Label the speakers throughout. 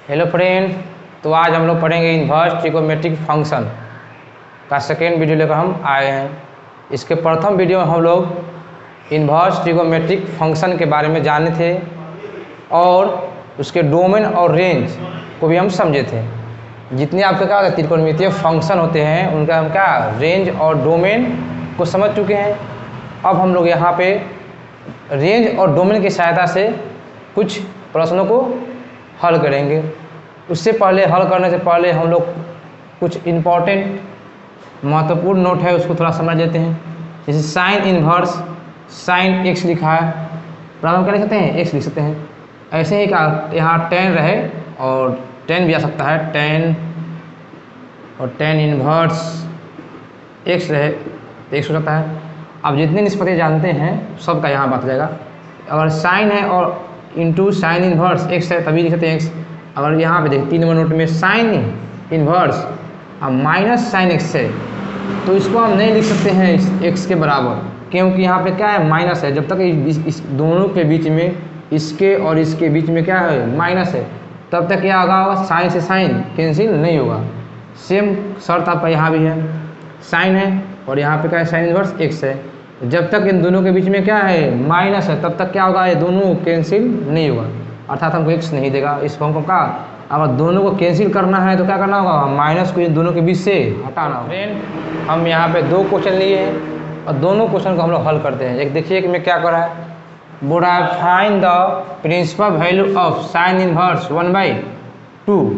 Speaker 1: Hello friend, तो आज हम लोग पढ़ेंगे इन्वर्स ट्रिगोनोमेट्रिक फंक्शन का सेकेंड वीडियो लेकर हम आए हैं। इसके प्रथम वीडियो में हम लोग इन्वर्स ट्रिगोनोमेट्रिक फंक्शन के बारे में जाने थे और उसके डोमेन और रेंज को भी हम समझे थे। जितने आपके क्या होता है त्रिकोणमितीय फंक्शन होते हैं उनका हम क्या रेंज और डोमेन को समझ चुके हैं। अब हम लोग यहाँ पे रेंज और डोमेन की सहायता से कुछ प्रश्नों को हल करेंगे। उससे पहले हल करने से पहले हम लोग कुछ इम्पॉर्टेंट महत्वपूर्ण नोट है उसको थोड़ा समझ लेते हैं। जैसे साइन इन्वर्स साइन एक्स लिखा है, प्रॉब्लम क्या लिख सकते हैं एक्स लिख सकते हैं। ऐसे ही का यहाँ टेन रहे और टेन भी आ सकता है, टेन और टेन इन्वर्स एक्स रहे तो एक्स हो सकता है। अब जितने निष्पत्ति जानते हैं सबका यहाँ बात जाएगा। अगर साइन है और इंटू साइन इन्वर्स एक्स है तभी लिख सकते हैं एक्स। अगर यहाँ पे देखिए 3 नंबर नोट में साइन इन्वर्स अब माइनस साइन एक्स है तो इसको हम नहीं लिख सकते हैं एक्स के बराबर, क्योंकि यहाँ पे क्या है माइनस है। जब तक इस दोनों के बीच में इसके और इसके बीच में क्या है माइनस है तब तक क्या होगा साइन से साइन कैंसिल नहीं होगा। सेम शर्त आपका यहाँ भी है, साइन है और यहाँ पे क्या है साइन इन्वर्स एक्स है। जब तक इन दोनों के बीच में क्या है माइनस है तब तक क्या होगा ये दोनों कैंसिल नहीं होगा, अर्थात हमको एक्स नहीं देगा इस फॉर्म को का। अगर दोनों को कैंसिल करना है तो क्या करना होगा माइनस को इन दोनों के बीच से हटाना होगा। फ्रेंड हम यहाँ पे 2 क्वेश्चन लिए हैं और दोनों क्वेश्चन को हम लोग हल करते हैं। एक देखिए कि मैं क्या कर रहा है, बोल रहा है find the principal value of sine inverse 1/2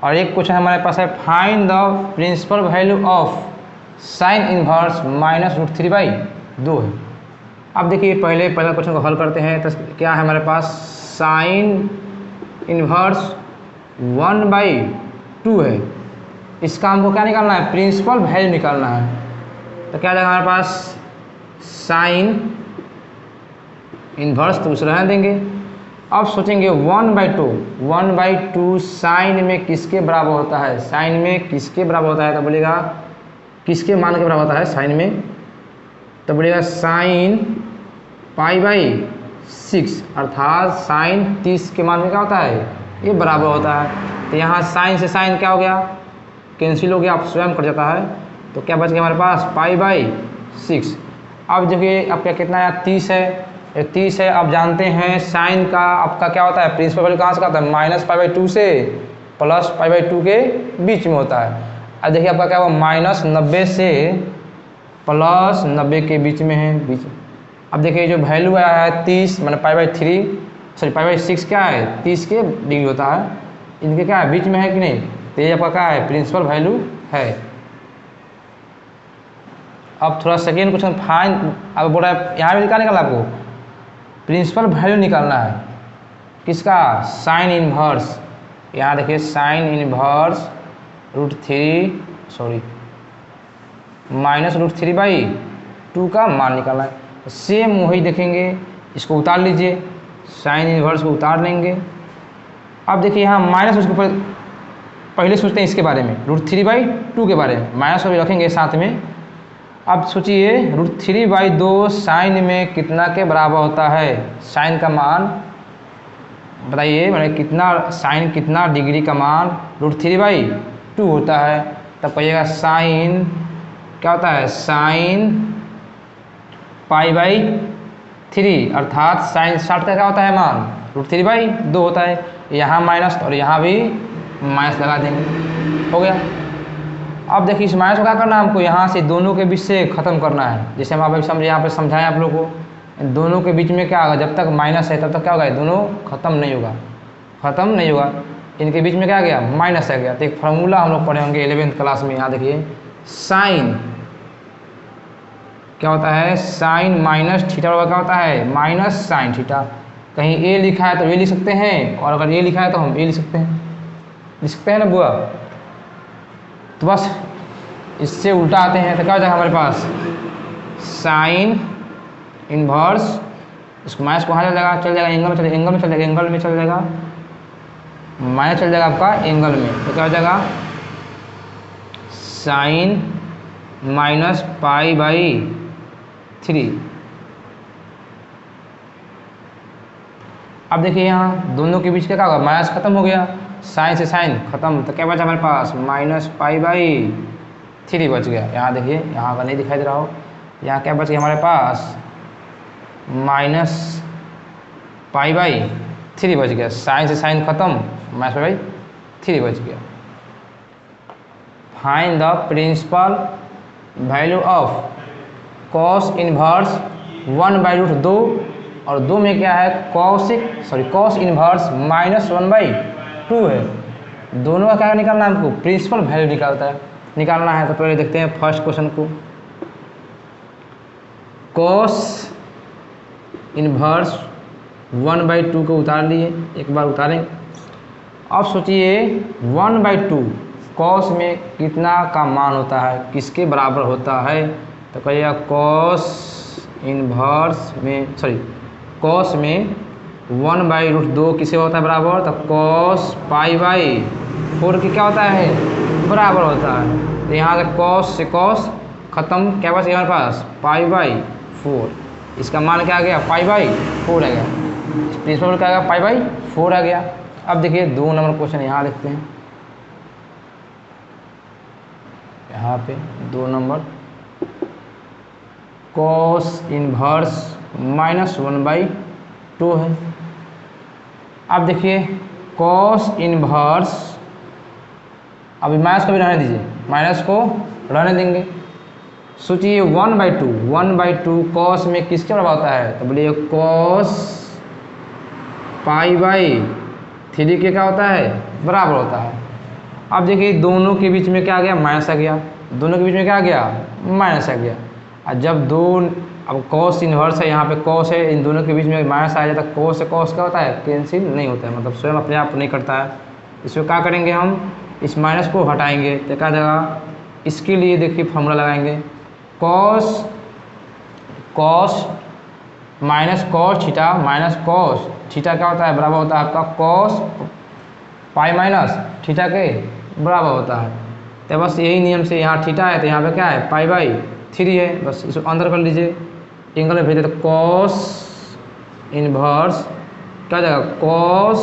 Speaker 1: और एक क्वेश्चन हमारे पास है find the principal value of sine inverse -√3/2 है। अब देखिए पहले क्वेश्चन को हल करते हैं तो क्या है हमारे पास साइन इन्वर्स 1/2 है। इसका हमको क्या निकालना है प्रिंसिपल वैल्यू निकालना है। तो क्या जाएगा हमारे पास साइन इन्वर्स तो उसे रहने देंगे। अब सोचेंगे 1/2 साइन में किसके बराबर होता है, साइन में किसके बराबर होता है तो बोलेगा किसके मान के बराबर होता है साइन में, तो बोलेगा साइन π/6 अर्थात साइन 30 के मान में क्या होता है ये बराबर होता है। तो यहाँ साइन से साइन क्या हो गया कैंसिल हो गया, आप स्वयं कर जाता है। तो क्या बच गया हमारे पास π/6। अब देखिए आपका कितना है 30 है, 30 है। आप जानते हैं साइन का आपका क्या होता है प्रिंसिपल वैल्यू कहाँ से आता है -π/2 से +π/2 के बीच में होता है। अब देखिए आपका क्या हुआ -90 से +90 के बीच में है बीच। अब देखिए जो वैल्यू आया है 30 मैंने π/6 क्या है 30 के डिग्री होता है, इनके क्या है बीच में है कि नहीं, तो ये आपका क्या है प्रिंसिपल वैल्यू है। अब थोड़ा सेकेंड क्वेश्चन फाइंड, अब बोल रहा है यहाँ भी क्या निकालना आपको प्रिंसिपल वैल्यू निकालना है किसका साइन इन्वर्स। यहाँ देखिए साइन इन्वर्स -√3/2 का मान निकालना है। सेम वही देखेंगे, इसको उतार लीजिए, साइन इन्वर्स को उतार लेंगे। अब देखिए यहाँ माइनस उसके ऊपर पहले सोचते हैं इसके बारे में √3/2 के बारे में, माइनस भी रखेंगे साथ में। अब सोचिए √3/2 साइन में कितना के बराबर होता है, साइन का मान बताइए मैंने कितना साइन कितना डिग्री का मान √3/2 होता है। तब कहिएगा साइन क्या होता है साइन π/3 अर्थात साइन 60 का क्या होता है मान √3/2 होता है। यहाँ माइनस और यहाँ भी माइनस लगा देंगे, हो गया। अब देखिए इस माइनस को क्या करना है हमको यहाँ से दोनों के बीच से ख़त्म करना है। जैसे हम आप समझे यहाँ पे समझाएं आप लोगों को, दोनों के बीच में क्या होगा जब तक माइनस है तब तक क्या होगा दोनों ख़त्म नहीं होगा, इनके बीच में क्या आ गया माइनस आ गया। तो एक फार्मूला हम लोग पढ़े होंगे 11th क्लास में, यहाँ देखिए साइन क्या होता है साइन माइनस थीटा क्या होता है माइनस साइन थीटा। कहीं ए लिखा है तो ये लिख सकते हैं और अगर ए लिखा है तो हम ए लिख सकते हैं ना बुआ। तो बस इससे उल्टा आते हैं तो क्या हो जाएगा हमारे पास साइन इन्वर्स, इसको माइनस कहाँ चल जाएगा एंगल में चल जाएगा माइनस चल जाएगा आपका एंगल में। तो क्या हो जाएगा साइन -π/3। अब देखिए यहाँ दोनों के बीच क्या होगा, माइनस खत्म हो गया, साइन से साइन खत्म, तो क्या बचा हमारे पास -π/3 बच गया। यहाँ देखिए, यहाँ का नहीं दिखाई दे रहा हो, यहाँ क्या बच गया हमारे पास -π/3 बच गया, साइन से साइन खत्म, -π/3 बच गया। Find the principal value of cos inverse 1/√2 और 2 में क्या है कॉस इनवर्स -1/2 है। दोनों का क्या निकालना है हमको, प्रिंसिपल वैल्यू निकालना है। तो पहले देखते हैं फर्स्ट क्वेश्चन को। कॉस इनवर्स 1/2 को उतार लिए, एक बार उतारें। अब सोचिए 1/2 कॉस में कितना का मान होता है, किसके बराबर होता है, तो कहिएगा कॉस में 1/√2 किसे होता है बराबर, तो cos π/4 की क्या होता है बराबर होता है। तो यहाँ से cos से cos खत्म, क्या बच गया हमारे पास π/4, इसका मान क्या आ गया π/4 आ गया, प्रिंसिपल क्या आ गया π/4 आ गया। अब देखिए 2 नंबर क्वेश्चन यहाँ लिखते हैं, यहाँ पे 2 नंबर cos इनवर्स -1/2 है। अब देखिए cos इनवर्स, अभी माइनस को भी रहने दीजिए, माइनस को रहने देंगे। सोचिए 1/2 cos में किसके बराबर होता है, तो बोलिए cos π/3 के क्या होता है बराबर होता है। अब देखिए दोनों के बीच में क्या आ गया, माइनस आ गया, दोनों के बीच में क्या आ गया, माइनस आ गया। और जब अब cos इनवर्स है, यहाँ पे cos है, इन दोनों के बीच में माइनस आ जाता है, cos से cos क्या होता है कैंसिल नहीं होता है, मतलब स्वयं अपने आप नहीं करता है। इसमें क्या करेंगे, हम इस माइनस को हटाएंगे तो क्या जगह, इसके लिए देखिए फॉर्मूला लगाएंगे, cos -cos थीटा क्या होता है बराबर होता है आपका cos π- थीटा के बराबर होता है। तो बस यही नियम से यहाँ थीटा है तो यहाँ पे क्या है π/3 है, बस इसको अंदर कर लीजिए, एंगल में भेजे तो cos इनवर्स क्या हो जाएगा, cos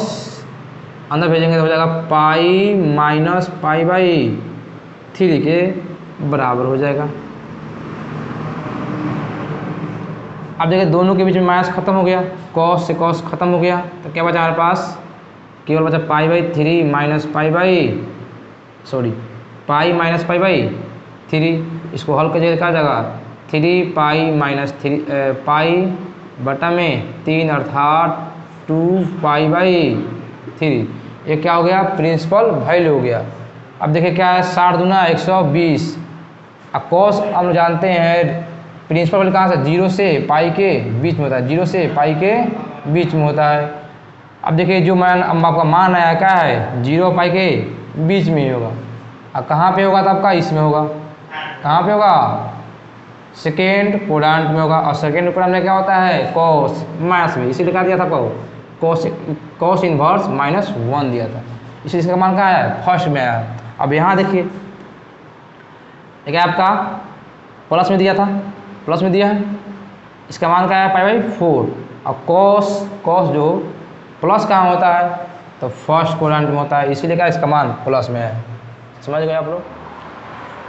Speaker 1: अंदर भेजेंगे तो हो जाएगा π-π/3 के बराबर हो जाएगा। अब देखिए दोनों के बीच में माइनस खत्म हो गया, cos से cos खत्म हो गया, तो क्या बचा हमारे पास, केवल बचा π/3 माइनस π/3। इसको हल कर क्या जगह 3π-3 अर्थात 2π/3, ये क्या हो गया प्रिंसिपल वैल्यू हो गया। अब देखिए क्या है 60 दूना 120, अब cos हम जानते हैं प्रिंसिपल वैल्यू कहाँ से, 0 से पाई के बीच में होता है, 0 से पाई के बीच में होता है। अब देखिए जो मान आपका मान आया क्या है 0 पाई के बीच में ही होगा। अब कहाँ पे होगा तो आपका इसमें होगा, कहाँ पे होगा सेकेंड क्वाड्रेंट में होगा, और सेकेंड क्वाड्रेंट में क्या होता है cos माइनस में, इसीलिए क्या दिया था आपको cos इनवर्स -1 दिया था, इसलिए इसका मान क्या है फर्स्ट में आया। अब यहाँ देखिए क्या आपका प्लस में दिया था, प्लस में दिया है, इसका मान क्या है π/4, और cos जो प्लस कहाँ होता है तो फर्स्ट क्वाड्रेंट में होता है, इसीलिए क्या इसका मान प्लस में है। समझ गए आप लोग।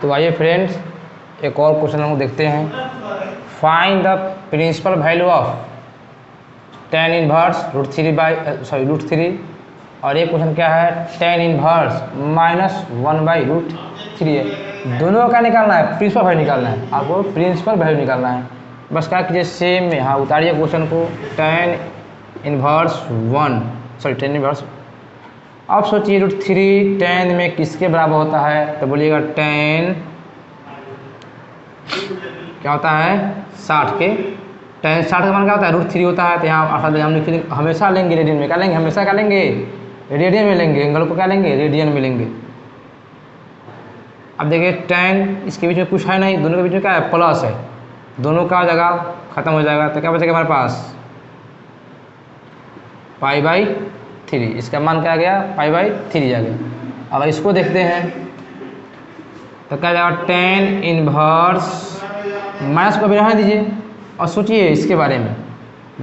Speaker 1: तो आइए फ्रेंड्स एक और क्वेश्चन हम देखते हैं, find the principal value of tan inverse √3 और एक क्वेश्चन क्या है tan इनवर्स -1/√3 है। दोनों का निकालना है, प्रिंसिपल वैल्यू निकालना है, आपको प्रिंसिपल वैल्यू निकालना है। बस क्या कीजिए सेम में यहाँ उतारिए क्वेश्चन को, tan इनवर्स। अब सोचिए √3 tan में किसके बराबर होता है, तो बोलिएगा tan क्या होता है 60 के, tan 60 का मान क्या होता है √3 होता है। तो यहाँ हम हमेशा लेंगे रेडियन में, क्या लेंगे हमेशा, क्या लेंगे रेडियन में लेंगे, एंगल को क्या लेंगे रेडियन में लेंगे। अब देखिए tan इसके बीच में कुछ है नहीं, दोनों के बीच में क्या है प्लस है, दोनों का जगह खत्म हो जाएगा, तो क्या बचेगा हमारे पास π/3, इसका मान क्या आ गया π/3 आ गया। अब इसको देखते हैं तो क्या जाएगा tan इनवर्स, माइनस को भी रहने दीजिए और सोचिए इसके बारे में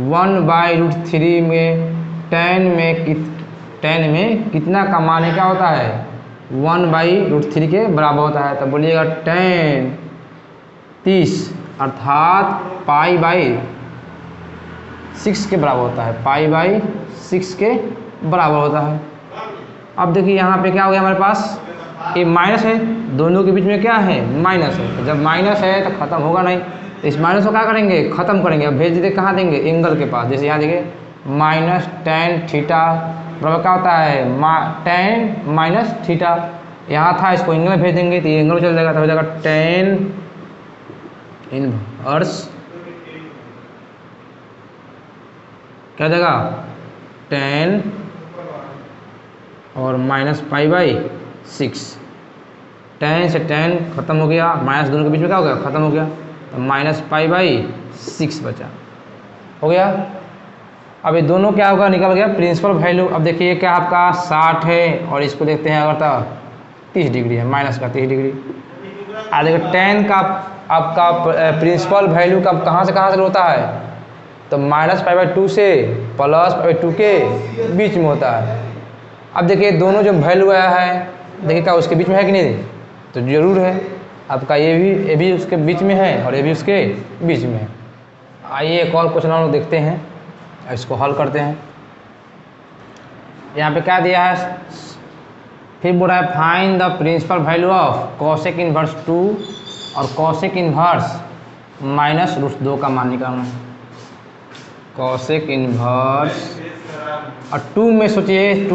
Speaker 1: 1/√3 में टेन में कितना का मान क्या होता है 1/√3 के बराबर होता है। तब बोलिएगा टेन 30 अर्थात π/6 के बराबर होता है, π/6 के बराबर होता है। अब देखिए यहाँ पे क्या हो गया हमारे पास, ये माइनस है, दोनों के बीच में क्या है माइनस है। तो जब माइनस है तो ख़त्म होगा नहीं, तो इस माइनस को क्या करेंगे ख़त्म करेंगे। अब भेज दीजिए कहाँ देंगे, एंगल के पास। जैसे यहाँ देखिए -tan थीटा बराबर क्या होता है tan - थीटा। यहाँ था, इसको एंगल में भेज देंगे तो ये एंगल चल जाएगा, तो हो जाएगा tan इनवर्स क्या हो जाएगा tan और -π/6। tan से tan खत्म हो गया, माइनस दोनों के बीच में क्या हो गया खत्म हो गया, तो -π/6 बचा, हो गया। अब ये दोनों क्या होगा निकल गया प्रिंसिपल वैल्यू। अब देखिए क्या आपका 60 है और इसको देखते हैं अगर तो 30 डिग्री है, माइनस का 30 डिग्री। अब देखिए tan का आपका प्रिंसिपल वैल्यू का कहाँ से होता है, तो -π/2 से +π/2 के बीच में होता है। अब देखिए दोनों जो वैल्यू आया है, देखिए क्या उसके बीच में है कि नहीं, तो जरूर है। आपका ये भी उसके बीच में है और ये भी उसके बीच में है। आइए एक और क्वेश्चन हम लोग देखते हैं, इसको हल करते हैं। यहाँ पे क्या दिया है, फिर बोल रहा है find the principal value of cosec inverse 2 और कॉसेक इनवर्स -√2 का मान निकालना है। कॉसेक इनवर्स और 2 में सोचिए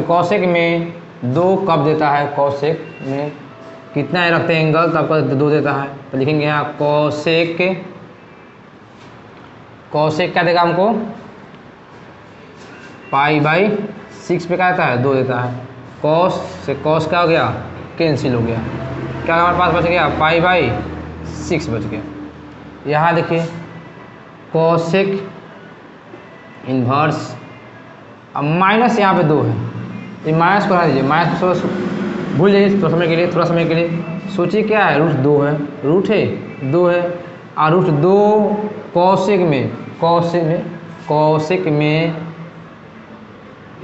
Speaker 1: कॉसेक में 2 कब देता है, कॉसेक में कितना है रखते हैं एंगल, तो आपका 2 देता है। तो लिखेंगे यहाँ कॉसेक क्या देगा हमको π/6 पे क्या देता है 2 देता है। कॉस से कॉस क्या हो गया कैंसिल हो गया, क्या हमारे पास बच गया π/6 बच गया। यहाँ देखिए कॉसेक इन्वर्स, अब माइनस यहाँ पे 2 है, ये माइनस को हटा दीजिए, माइनस को भूल जाइए थोड़ा समय के लिए सोचिए क्या है √2 है, √2 है और √2 कॉसेक में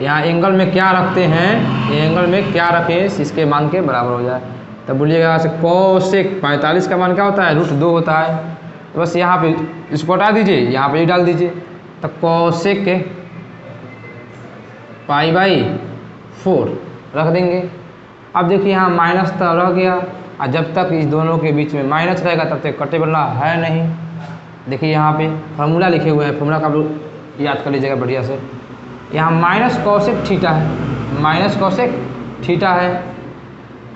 Speaker 1: यहाँ एंगल में क्या रखते हैं, एंगल में क्या रखें इसके मान के बराबर हो जाए। तब बोलिएगा कॉसेक 45 का मान क्या होता है √2 होता है। तो बस यहाँ पे इसको हटा दीजिए, यहाँ पे डाल दीजिए, तो कॉसेक π/4 रख देंगे। अब देखिए यहाँ माइनस तो रह गया, और जब तक इस दोनों के बीच में माइनस रहेगा तब तक कटे वाला है नहीं। देखिए यहाँ पे फार्मूला लिखे हुए हैं, फार्मूला का आप लोग याद कर लीजिएगा बढ़िया से। यहाँ -cosec थीटा है,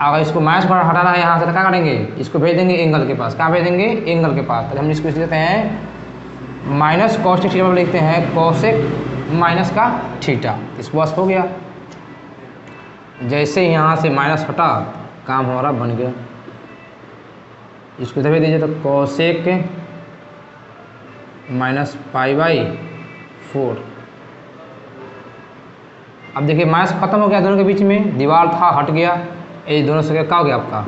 Speaker 1: अगर इसको माइनस पर हटाना है यहाँ से तो क्या करेंगे, इसको भेज देंगे एंगल के पास। कहाँ भेज देंगे एंगल के पास। तो हम इसको लेते हैं -cosec थीटा लिखते हैं कॉसेक माइनस का थीटा, इसको बस हो गया। जैसे यहाँ से माइनस हटा काम हमारा बन गया। इसको भेज दीजिए तो कॉसेक -π/4। अब देखिए माइनस खत्म हो गया, दोनों के बीच में दीवार था हट गया, ये दोनों से क्या हो गया आपका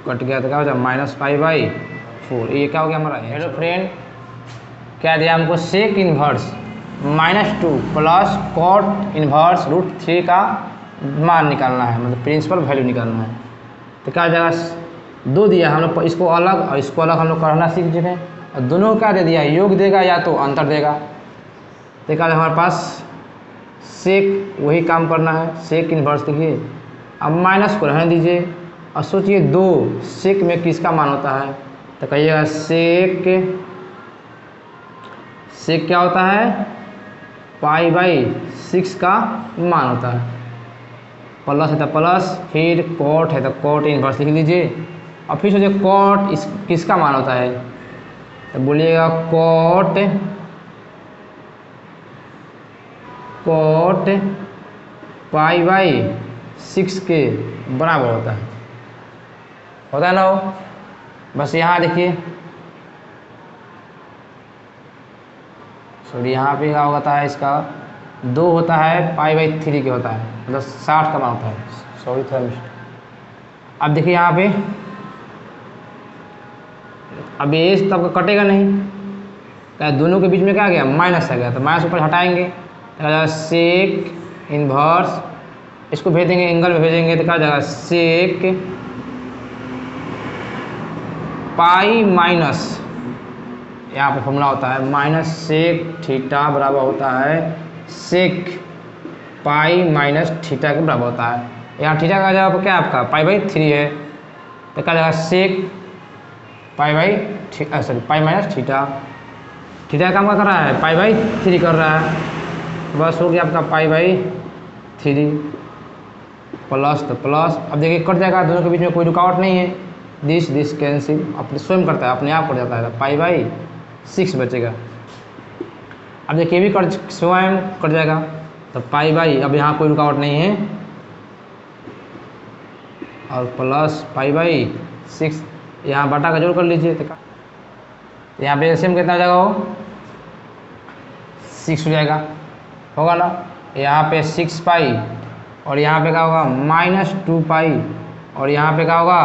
Speaker 1: कट गया, तो क्या हो जाए -π/4। ये क्या हो गया हमारा। हेलो फ्रेंड, क्या दिया हमको sec inverse -2 plus cot inverse √3 का मान निकालना है, मतलब प्रिंसिपल वैल्यू निकालना है। तो क्या हो जाएगा 2 दिया हम लोग, इसको अलग और इसको अलग हम लोग करना सीख चुके हैं। और दोनों क्या दे दिया, योग देगा या तो अंतर देगा। तो क्या हमारे पास सेक वही काम करना है, सेक इन्वर्स देखिए। अब माइनस को रहने दीजिए और सोचिए 2 सेक में किसका मान होता है, तो कहिएगा सेक क्या होता है π/6 का मान होता है। प्लस है तो प्लस, फिर कॉट है तो कॉट इन्वर्स लिख लीजिए। और फिर सोचिए कॉट किसका मान होता है, तो बोलिएगा कॉट π/6 के बराबर होता है ना हो। बस यहाँ देखिए सॉरी, यहाँ पे क्या होता है, इसका 2 होता है π/3 के होता है, मतलब 60 का मान होता है। सॉरी थोड़ा मिस्टेक। अब देखिए यहाँ पे अब ये तब कटेगा नहीं, क्या दोनों के बीच में क्या आ गया, माइनस आ गया, तो माइनस ऊपर हटाएंगे तो क्या जाएगा सेक इन्वर्स, इसको भेज देंगे एंगल में भेजेंगे तो क्या जाएगा सेक पाई माइनस, यहाँ पे फॉर्मूला होता है माइनस सेक थीटा बराबर होता है सेक पाई माइनस थीटा के बराबर होता है। यहाँ थीटा का जवाब क्या आपका π/3 है, तो क्या जाएगा सेक पाई माइनस थीटा। थीटा काम कर रहा है π/3 कर रहा है, बस हो गया आपका π/3 प्लस तो प्लस। अब देखिए कट जाएगा, दोनों के बीच में कोई रुकावट नहीं है, दिस कैंसिल अपने स्वयं करता है, अपने आप कट जाता है, π/6 बचेगा। अब देखिए भी कट स्वयं कट जाएगा, तो अब यहाँ कोई रुकावट नहीं है और प्लस π/6, यहाँ बटा का जोड़ कर लीजिए तो यहाँ पे एलसीएम कितना हो जाएगा, वो 6 हो जाएगा, होगा ना। यहाँ पे 6 पाई और यहाँ पे क्या होगा -2 पाई और यहाँ पे क्या होगा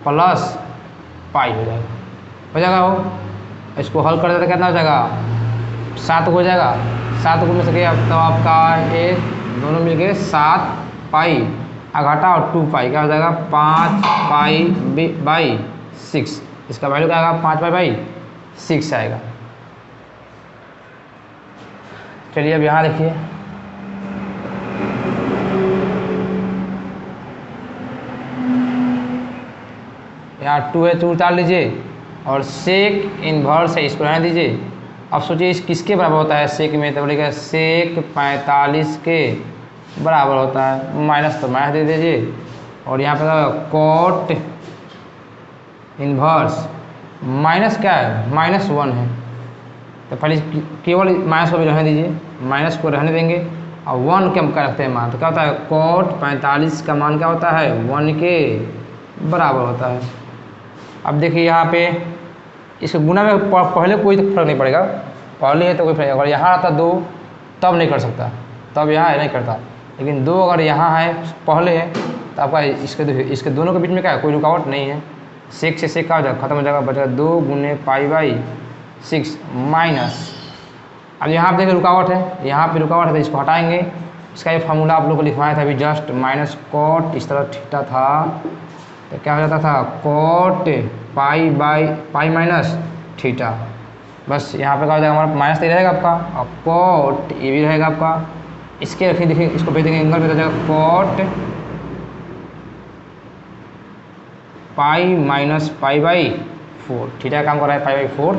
Speaker 1: प्लस पाई हो जाएगा वो। इसको हल कर देते कितना हो जाएगा 7 हो जाएगा, 7 को में से तो आपका ये दोनों मिलके 7 पाई घटा और 2 पाई क्या हो जाएगा 5 π/6, इसका वैल्यू क्या आएगा 5 π/6 आएगा। चलिए अब यहाँ देखिए, यहाँ 2 है 2 उतार लीजिए और सेक इन्वर्स है इसको रहने दीजिए। अब सोचिए इस किसके बराबर होता है सेक में, तो बोलेगा सेक 45 के बराबर होता है, माइनस तो माइनस दे दीजिए और यहाँ पे कॉट इन्वर्स माइनस क्या है -1 है, तो पहले केवल माइनस को भी रहने दीजिए, माइनस को रहने देंगे और 1 के हम क्या रखते हैं मान, तो क्या होता है कॉट 45 का मान क्या होता है 1 के बराबर होता है। अब देखिए यहाँ पे इसके गुना में पहले कोई तो फर्क नहीं पड़ेगा, पहले है तो कोई फर्क नहीं, अगर यहाँ आता 2 तब नहीं कर सकता, तब यहाँ नहीं करता, लेकिन 2 अगर यहाँ है पहले है तो आपका इसके दोनों के बीच में क्या है कोई रुकावट नहीं है, सेक से सेक का हो जाएगा खत्म हो जाएगा, बचेगा 2 गुने π/6 माइनस। अब यहाँ पे देखिए रुकावट है, यहाँ पे रुकावट है तो इसको हटाएंगे, इसका ये फार्मूला आप लोग को लिखवाया था अभी जस्ट, माइनस कॉट इस तरह थीटा था तो क्या हो जाता था कॉट पाई माइनस थीटा, बस यहाँ पे क्या हो जाएगा हमारा माइनस तो रहेगा आपका और कॉट ये भी रहेगा आपका, इसके रखिए देखिए इसको भेज देंगे एंगल में तो जाएगा कॉट पाई माइनस π/4, थीटा काम कर रहा है π/4।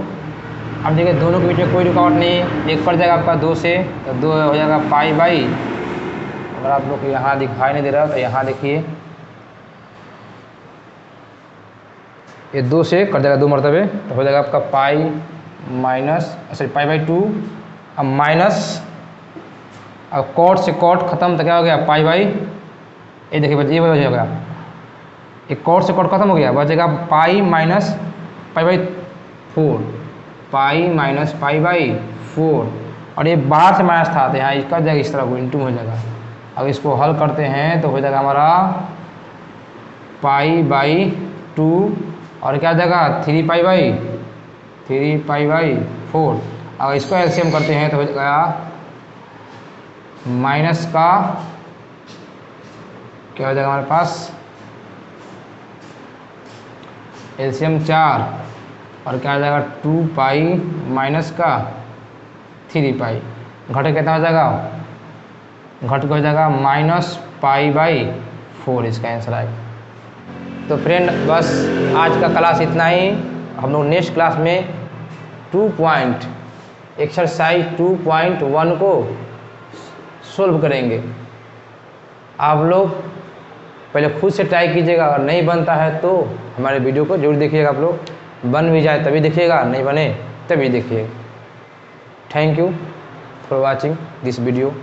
Speaker 1: अब देखिए दोनों के बीच में कोई रुकावट नहीं है, एक पड़ जाएगा आपका 2 से, तो 2 हो जाएगा π/, अगर आप लोग को यहाँ दिखाई नहीं दे रहा तो यहाँ देखिए ये 2 से कट जाएगा 2 मरतबे, तो हो जाएगा आपका π/2 अब माइनस, अब कॉट से कॉट खत्म तो क्या हो गया π/, ये देखिए बच्चे ये हो जाएगा, एक कॉट से कॉट खत्म हो गया, बचेगा पाई माइनस π/4, पाई माइनस π/4 और ये बाहर से माइनस था तो यहाँ इसका जाएगा इस तरह को इंटू हो जाएगा। अब इसको हल करते हैं तो हो जाएगा हमारा π/2 और क्या जाएगा 3 π/4, अगर इसको एलसीएम करते हैं तो हो जाएगा माइनस का क्या हो जाएगा हमारे पास एलसीएम 4 और क्या हो जाएगा 2 पाई माइनस का 3 पाई, घटे कितना हो जाएगा घट हो जाएगा -π/4, इसका आंसर आएगा। तो फ्रेंड बस आज का क्लास इतना ही, हम लोग नेक्स्ट क्लास में एक्सरसाइज 2.1 को सोल्व करेंगे। आप लोग पहले खुद से ट्राई कीजिएगा, अगर नहीं बनता है तो हमारे वीडियो को जरूर देखिएगा, आप लोग बन भी जाए तभी देखिएगा, नहीं बने तभी देखिएगा। Thank you for watching this video.